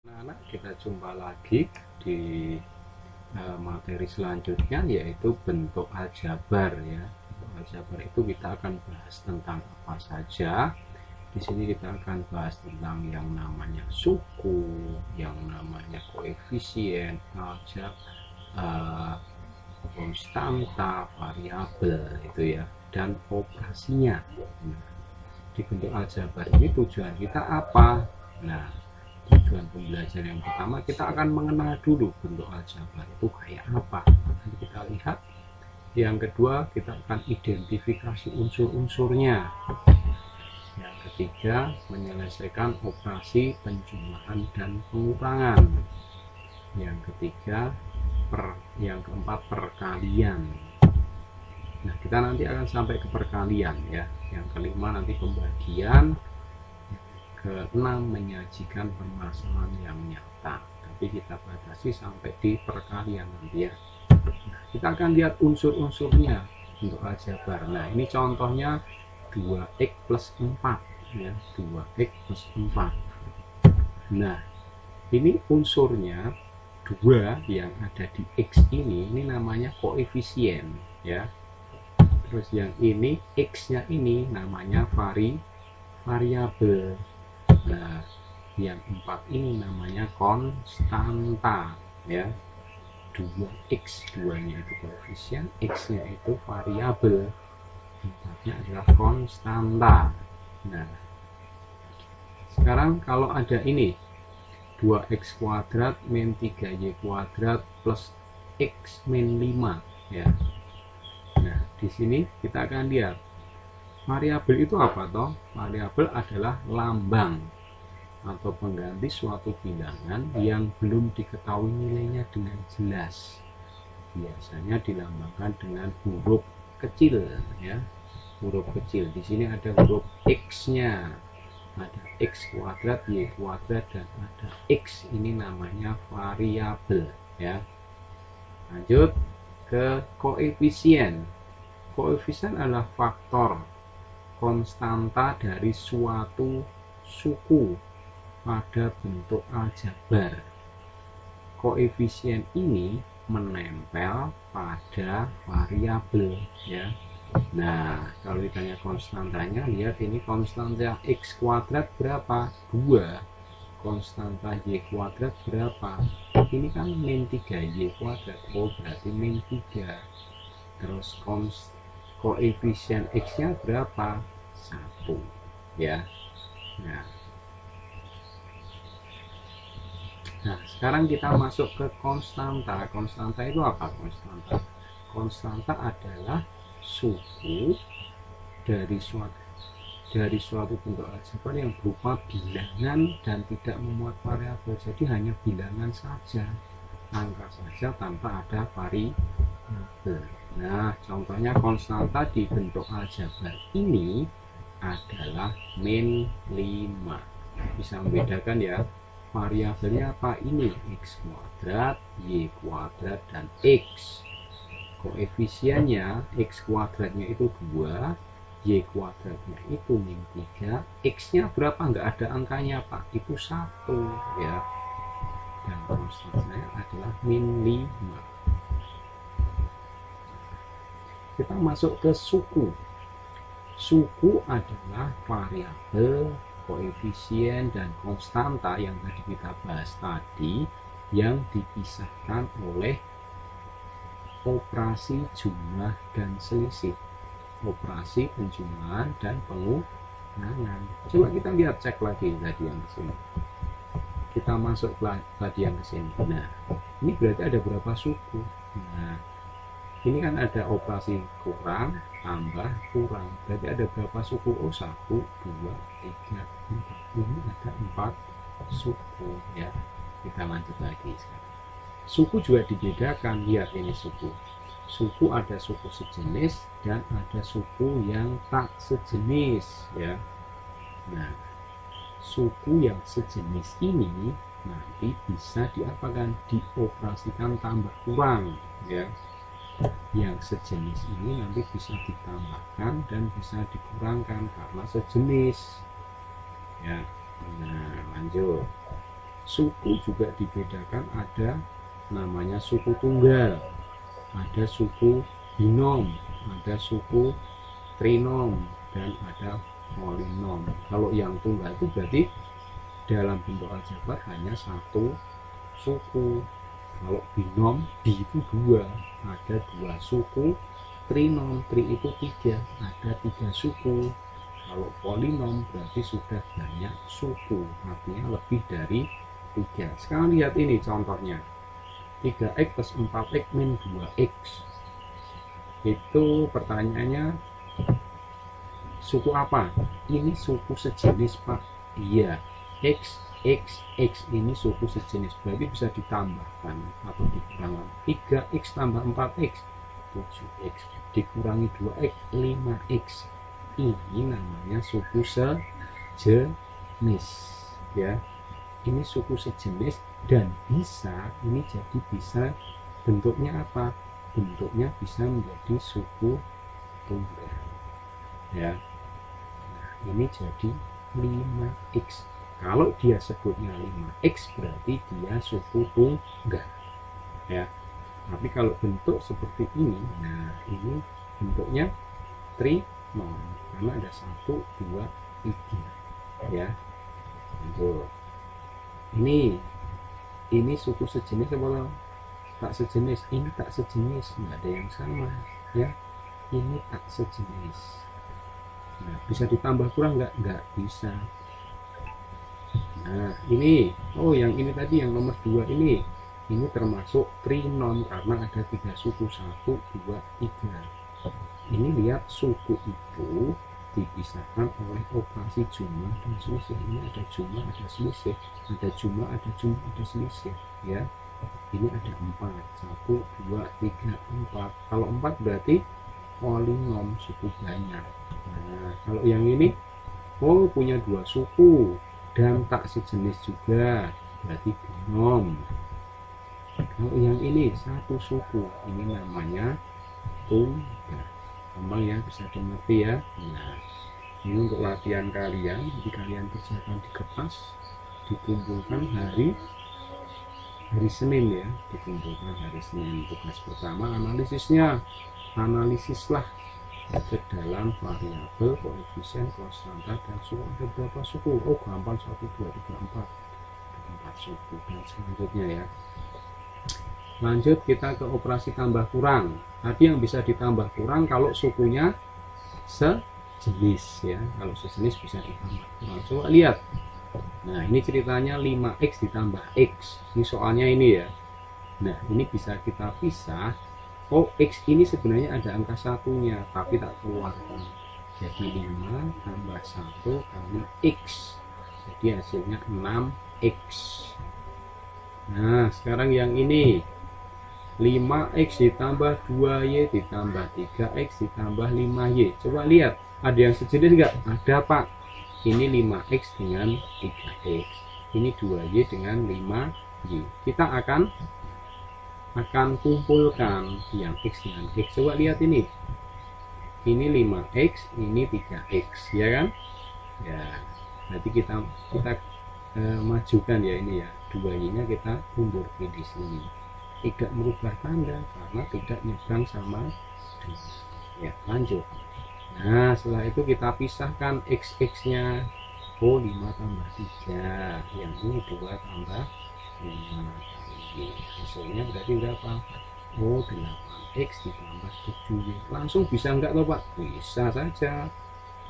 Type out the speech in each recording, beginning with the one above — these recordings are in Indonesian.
Anak-anak, kita jumpa lagi di materi selanjutnya, yaitu bentuk aljabar ya. Bentuk aljabar itu kita akan bahas tentang apa saja. Di sini kita akan bahas tentang yang namanya suku, yang namanya koefisien, konstanta, variabel itu ya, dan operasinya. Nah, di bentuk aljabar ini tujuan kita apa? Nah, tujuan pembelajaran yang pertama, kita akan mengenal dulu bentuk aljabar itu kayak apa. Nanti kita lihat. Yang kedua, kita akan identifikasi unsur-unsurnya. Yang ketiga, menyelesaikan operasi penjumlahan dan pengurangan. Yang ketiga, yang keempat, perkalian. Nah, kita nanti akan sampai ke perkalian ya. Yang kelima nanti pembagian. Keenam, menyajikan permasalahan yang nyata. Tapi kita batasi sampai di perkalian nanti ya. Nah, kita akan lihat unsur-unsurnya untuk aljabar. Nah, ini contohnya 2x plus 4 ya, 2x plus 4. Nah, ini unsurnya 2 yang ada di x ini namanya koefisien ya. Terus yang ini x-nya ini namanya variabel. Nah, yang 4 ini namanya konstanta ya. 2x, 2-nya itu koefisien, x-nya itu variabel, 4-nya adalah konstanta. Nah, sekarang kalau ada ini 2x kuadrat min 3y kuadrat plus x min 5 ya. Nah, di sini kita akan lihat variabel itu apa toh? Variabel adalah lambang atau pengganti suatu bilangan yang belum diketahui nilainya dengan jelas. Biasanya dilambangkan dengan huruf kecil ya. Huruf kecil. Di sini ada huruf x-nya. Ada x kuadrat, y kuadrat, dan ada x. Ini namanya variabel ya. Lanjut ke koefisien. Koefisien adalah faktor konstanta dari suatu suku pada bentuk aljabar. Koefisien ini menempel pada variabel ya. Nah, kalau ditanya konstantanya, lihat ini konstanta x kuadrat berapa? 2. Konstanta y kuadrat berapa? Ini kan min 3y kuadrat. Oh, berarti min 3. Terus koefisien x-nya berapa? 1 ya. Nah, sekarang kita masuk ke konstanta. Konstanta itu apa? Konstanta adalah suku dari suatu bentuk aljabar yang berupa bilangan dan tidak memuat variabel. Jadi hanya bilangan saja, angka saja tanpa ada variabel. Nah, contohnya konstanta di bentuk aljabar ini adalah min 5. Bisa membedakan ya. Variabelnya apa? Ini x kuadrat, y kuadrat, dan x. Koefisiennya x kuadratnya itu 2, y kuadratnya itu min 3, x-nya berapa? Nggak ada angkanya Pak, itu 1 ya. Dan konstantanya adalah min 5. Kita masuk ke suku. Suku adalah variabel, koefisien, dan konstanta yang tadi kita bahas tadi, yang dipisahkan oleh operasi jumlah dan selisih, operasi penjumlahan dan pengurangan. Coba kita lihat, cek lagi tadi yang kesini. Kita masuk tadi yang kesini. Nah, ini berarti ada berapa suku? Nah, ini kan ada operasi kurang, tambah, kurang. Berarti ada berapa suku? Oh, 1, 2, 3, 4. Ini ada 4 suku ya. Kita lanjut lagi sekarang. Suku juga dibedakan. Lihat ini suku. Suku ada suku sejenis dan ada suku yang tak sejenis ya. Nah, suku yang sejenis ini nanti bisa diapakan? Dioperasikan tambah kurang ya. Yang sejenis ini nanti bisa ditambahkan dan bisa dikurangkan karena sejenis ya. Nah, lanjut. suku juga dibedakan, ada namanya suku tunggal, ada suku binom, ada suku trinom, dan ada polinom. Kalau yang tunggal itu berarti dalam bentuk aljabar hanya satu suku. Kalau binom, bi itu dua, ada dua suku. Trinom, tri itu tiga, ada tiga suku. Kalau polinom berarti sudah banyak suku, artinya lebih dari tiga. Sekarang lihat ini contohnya, 3x plus 4x min 2x. Itu pertanyaannya suku apa? Ini suku sejenis Pak. Iya, x ini suku sejenis, berarti bisa ditambahkan atau dikurangkan. 3x tambah 4x 7x, dikurangi 2x 5x. Ini namanya suku sejenis ya. Ini suku sejenis dan bisa, ini jadi bisa bentuknya apa? Bentuknya bisa menjadi suku tunggal ya. Nah, ini jadi 5x. Kalau dia sebutnya 5x berarti dia suku tunggal ya. Tapi kalau bentuk seperti ini, nah ini bentuknya trinom karena ada 1, 2, 3 ya. Lanjut. Ini suku sejenis apa tak sejenis? Ini tak sejenis, nggak ada yang sama ya. Ini tak sejenis. Nah, bisa ditambah kurang nggak bisa. Nah ini, oh yang ini tadi yang nomor 2 ini termasuk trinom karena ada tiga suku, 1, 2, 3. Ini lihat suku itu dipisahkan oleh operasi jumlah dan selisih. Ini ada jumlah, ada selisih, ada jumlah, ada jumlah, ada selisih ya. Ini ada 4, 1, 2, 3, 4. Kalau 4 berarti polinom, suku banyak. Nah kalau yang ini, oh punya dua suku dan tak sejenis juga, berarti binom. Kalau yang ini satu suku, ini namanya tunggal. Gampang ya, bisa dimengerti ya. Nah ini untuk latihan kalian, jadi kalian kerjakan di kertas, dikumpulkan hari Senin ya, dikumpulkan hari Senin. Tugas pertama analisisnya, analisislah ke dalam variabel, koefisien, konstanta, dan suku. Ada berapa suku? Oh gampang, 1, 2, 3, 4 suku. Dan selanjutnya ya, lanjut kita ke operasi tambah kurang. Tadi yang bisa ditambah kurang kalau sukunya sejenis ya, kalau sejenis bisa ditambah kurang. Coba lihat, nah ini ceritanya 5x ditambah x, ini soalnya ini ya. Nah ini bisa kita pisah. Oh x ini sebenarnya ada angka satunya tapi tak keluarkan, jadi 5 tambah 1 kali x, jadi hasilnya 6x. Nah sekarang yang ini 5x ditambah 2y ditambah 3x ditambah 5y. Coba lihat, ada yang sejenis enggak? Ada Pak. Ini 5x dengan 3x, ini 2y dengan 5y. Kita akan kumpulkan yang x dengan x. Coba lihat ini 5x, ini 3x ya kan ya. Nanti kita majukan ya, ini ya 2y nya kita mundur ke di sini, tidak merubah tanda karena tidak nyebrang sama ya. Lanjut. Nah setelah itu kita pisahkan x nya. Oh 5 tambah 3, yang ini 2 tambah 5, hasilnya berarti berapa? Oh 8x ditambah 7y. Langsung bisa enggak loh Pak? Bisa saja.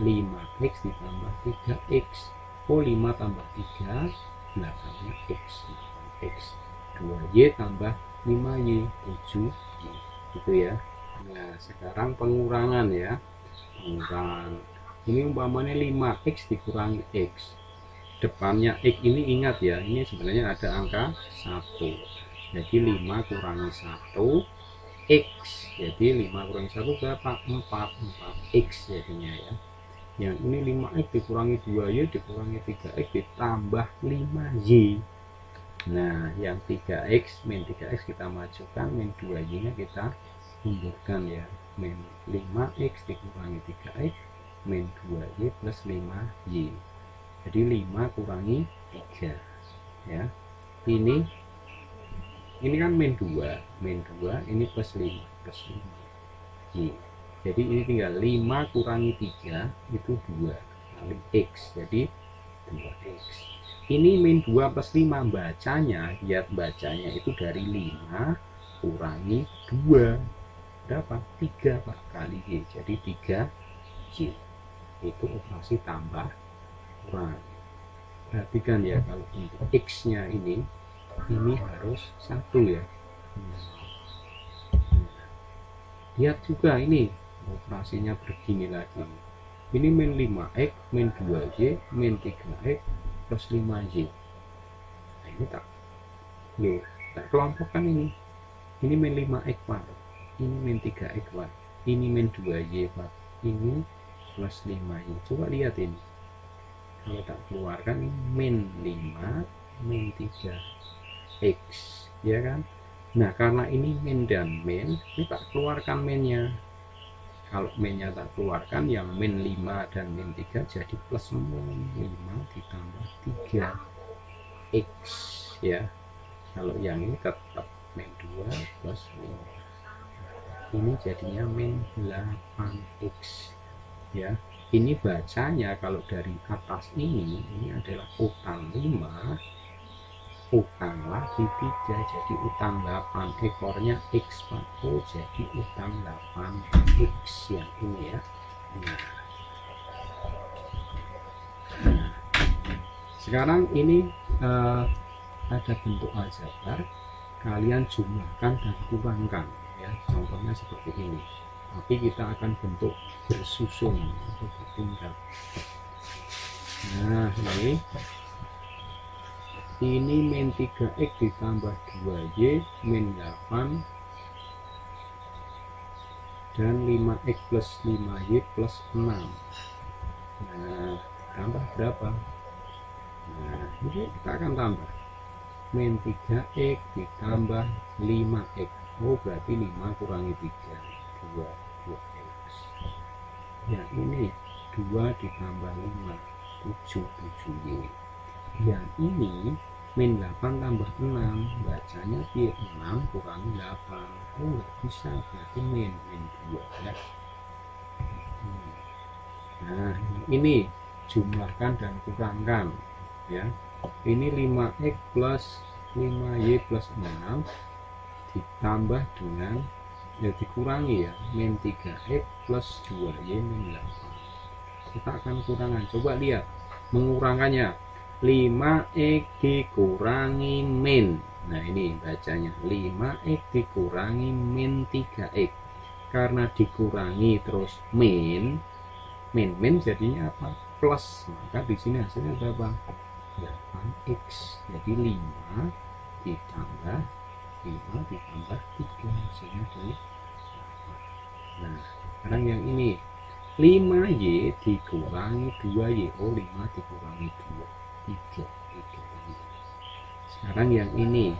5x ditambah 3x. Oh 5 tambah 3 8x, 8x. 2y tambah 5y, 7y, gitu ya. Nah sekarang pengurangan ya, pengurangan. Ini umpamanya 5x dikurangi x, depannya x ini ingat ya, ini sebenarnya ada angka 1, jadi 5 kurangi 1 x, jadi 5 kurangi 1 berapa? 4x jadinya ya. Yang ini 5x dikurangi 2y dikurangi 3x ditambah 5y. Nah yang 3x min 3x kita majukan, min 2y nya kita mundurkan ya, min 5x dikurangi 3x min 2y plus 5y. Jadi 5 kurangi 3 ya. ini kan min 2 ini plus 5 Y. Jadi ini tinggal 5 kurangi 3 itu 2 kali X, jadi 2X. Ini min 2 plus 5, bacanya, lihat bacanya itu dari 5 kurangi 2 berapa? 3 Pak, kali Y, jadi 3Y. Itu operasi tambah kurang. Perhatikan ya, kalau untuk X nya ini harus 1 ya. Lihat juga ini operasinya begini lagi, ini min 5X, min 2Y, min 3X plus 5Y. Nah, ini tak kelompokkan ini min 5X Pak, ini min 3X Pak, ini min 2Y Pak, ini plus 5Y. Coba lihat ini, kalau tak keluarkan ini min 5 min 3X ya kan. Nah karena ini min dan min, ini tak keluarkan minnya. Kalau minnya tak keluarkan, yang min 5 dan min 3 jadi plus semua, 5 ditambah 3X ya. Kalau yang ini tetap min 2 plus 5, ini jadinya min 8X ya. Ini bacanya kalau dari atas ini adalah utang 5 utang lagi 3, jadi utang 8, ekornya X Pak. Oh, jadi utang 8X yang ini ya. Nah, sekarang ini ada bentuk aljabar, kalian jumlahkan dan kurangkan ya, contohnya seperti ini. Tapi kita akan bentuk bersusun atau bertingkat. Nah ini min 3X ditambah 2Y min 8 dan 5X plus 5Y plus 6. Nah tambah berapa? Nah ini kita akan tambah min 3X ditambah 5X. Oh berarti 5 kurangi 3 2X. Ya ini 2 ditambah 5 7Y. Yang ini min 8 tambah 6, bacanya 6 kurangi 8. Oh nggak bisa, berarti min 2 ya. Nah ini jumlahkan dan kurangkan ya. Ini 5X plus 5Y plus 6 ditambah dengan ya dikurangi ya, min 3X plus 2Y min 8. Kita akan kurangan, coba lihat mengurangkannya. 5X dikurangi min, nah ini bacanya 5X dikurangi min 3X, karena dikurangi terus min jadinya apa? Plus, maka di sini hasilnya berapa? 8X. Jadi 5 ditambah 3 hasilnya dari 8. Nah sekarang yang ini 5Y dikurangi 2Y. Oh 5 dikurangi 2 3. Sekarang yang ini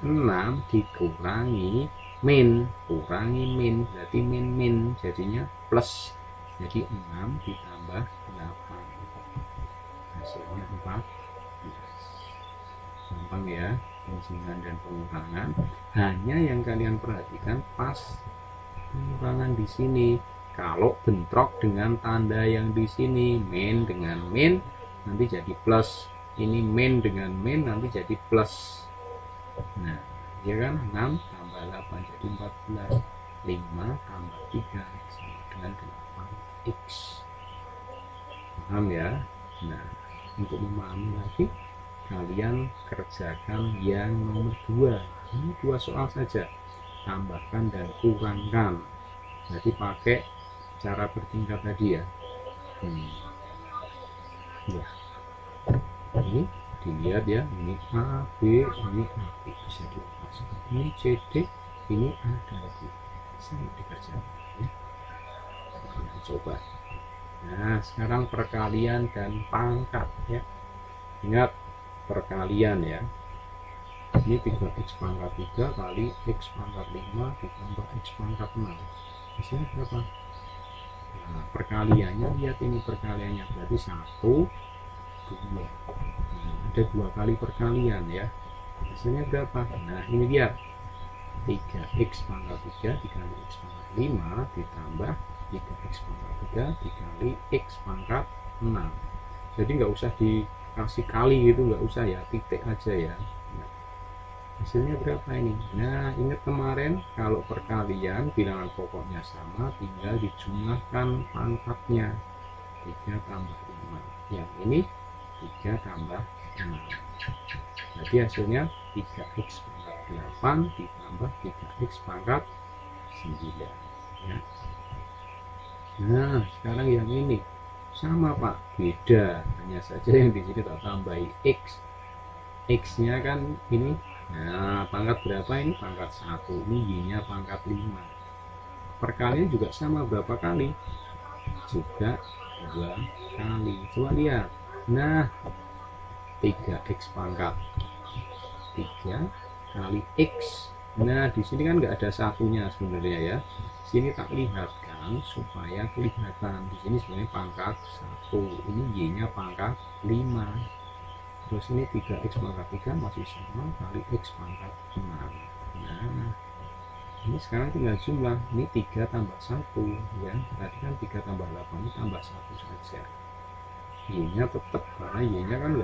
6 dikurangi min, kurangi min berarti min jadinya plus, jadi 6 ditambah 8 hasilnya 14. Gampang ya pengurangan dan pengurangan. Hanya yang kalian perhatikan pas pengurangan di sini, kalau bentrok dengan tanda yang di sini, min dengan min nanti jadi plus, ini min dengan min nanti jadi plus. Nah ya kan, 6 tambah 8 jadi 14, 5 tambah 3 sama dengan 8X. Paham ya? Nah untuk memahami lagi, kalian kerjakan yang nomor 2. Ini 2 soal saja, tambahkan dan kurangkan. Jadi pakai cara bertingkat tadi ya. Ya ini dilihat ya, ini A B, ini A B, bisa dioperasikan, ini C D, ini A dan B, bisa dikerjakan ya. Kita coba. Nah sekarang perkalian dan pangkat ya, ingat perkalian ya, ini 3X pangkat 3 kali X pangkat 5 ditambah X pangkat 6 hasilnya berapa? Nah perkaliannya, lihat ini perkaliannya berarti 1 2. Nah, ada 2 kali perkalian ya. Hasilnya berapa? Nah ini dia, 3x pangkat 3 dikali x pangkat 5 ditambah 3x pangkat 3 dikali x pangkat 6. Jadi nggak usah dikasih kali gitu, nggak usah ya, titik aja ya. Nah, hasilnya berapa ini? Nah ingat kemarin kalau perkalian bilangan pokoknya sama, tinggal dijumlahkan pangkatnya, 3 tambah 5. Yang ini 3 tambah 6. Jadi hasilnya 3x pangkat 8 ditambah 3x pangkat 9 ya. Nah sekarang yang ini sama Pak, beda, hanya saja yang di sini tak tambahi x. X nya kan ini, nah pangkat berapa ini? Pangkat 1, ini y nya pangkat 5. Perkalian juga sama, berapa kali? Juga 2 kali. Coba lihat, nah 3x pangkat 3 kali x. Nah di sini kan nggak ada satunya sebenarnya ya, sini tak lihatkan supaya kelihatan. Di sini sebenarnya pangkat 1, ini y nya pangkat 5, terus ini 3x pangkat 3 masih sama kali x pangkat 6. Nah ini sekarang tinggal jumlah, ini 3 tambah 1 ya, tadi kan 3 tambah 8, ini tambah 1 saja. Y nya tetap, karena y nya kan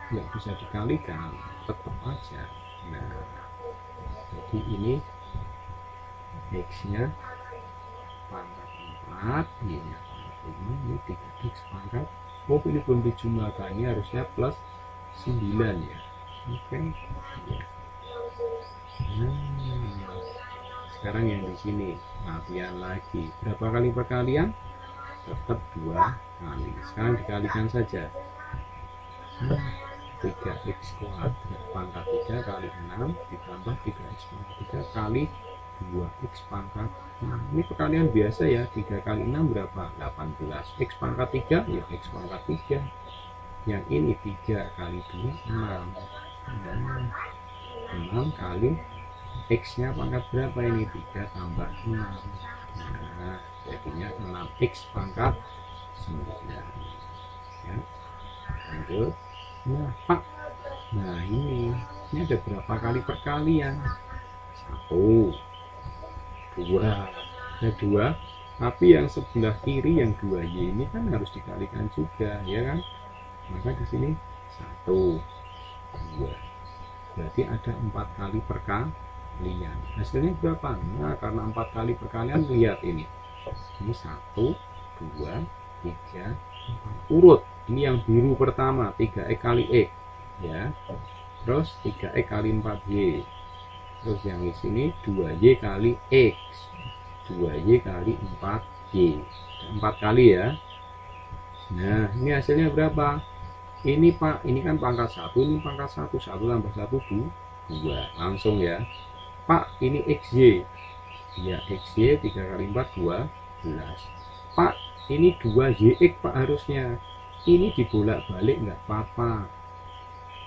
nggak bisa dikalikan, tetap aja. Nah jadi ini x nya pangkat 4, y nya pangkat 5, ini 3x pangkat, oh ini belum dijumlahkan, ini harusnya plus 9 ya. Oke ya. Nah sekarang yang di sini latihan lagi, berapa kali perkalian? Tetap 2 kali. Sekarang dikalikan saja, 3x kuadrat pangkat 3 kali 6 ditambah 3x pangkat 3 kali 2x pangkat 6. Ini perkalian biasa ya, 3 kali 6 berapa? 18. X pangkat 3 ya x pangkat 3. Yang ini 3 kali 2 6. 6 kali x nya pangkat berapa ini? 3 tambah 6. Nah jadinya 6x pangkat 9 ya. Lanjut. Nah Pak, nah ini ada berapa kali perkalian? 1, 2, ada 2, tapi yang sebelah kiri yang 2y ini kan harus dikalikan juga ya kan, maka di sini 1, 2, berarti ada 4 kali perkalian. Hasilnya berapa? Nah karena 4 kali perkalian, lihat ini 1, 2, 3, 4 urut. Ini yang biru pertama 3x kali x ya, terus 3x kali 4y, terus yang di sini 2y kali x, 2y kali 4y, 4 kali ya. Nah ini hasilnya berapa? Ini Pak, ini kan pangkat 1, ini pangkat 1, 1 tambah 1 2, langsung ya. Pak ini xy ya, xy 3 kali 4 12. Pak ini 2yx Pak harusnya, ini dibolak-balik nggak apa-apa,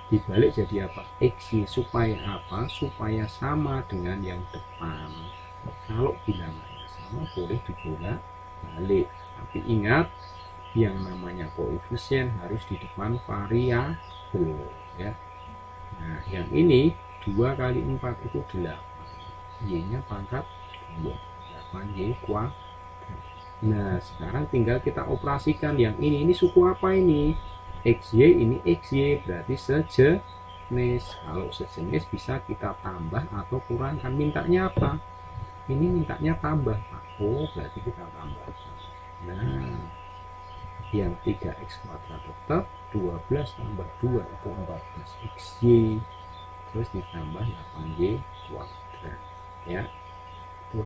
dibalik jadi apa? Xy, supaya apa? Supaya sama dengan yang depan. Kalau bilangannya sama boleh dibolak-balik, tapi ingat yang namanya koefisien harus di depan variabel ya. Nah yang ini 2 kali 4 itu 8, y nya pangkat 2, 8y kuadrat. Nah sekarang tinggal kita operasikan yang ini suku apa ini? XY, ini XY berarti sejenis. Kalau sejenis bisa kita tambah atau kurangkan. Mintanya apa? Ini mintanya tambah Pak. Oh berarti kita tambah. Nah yang 3x kuadrat tetap, 12 tambah 2 itu 14xy, terus ditambah 8y kuadrat ya.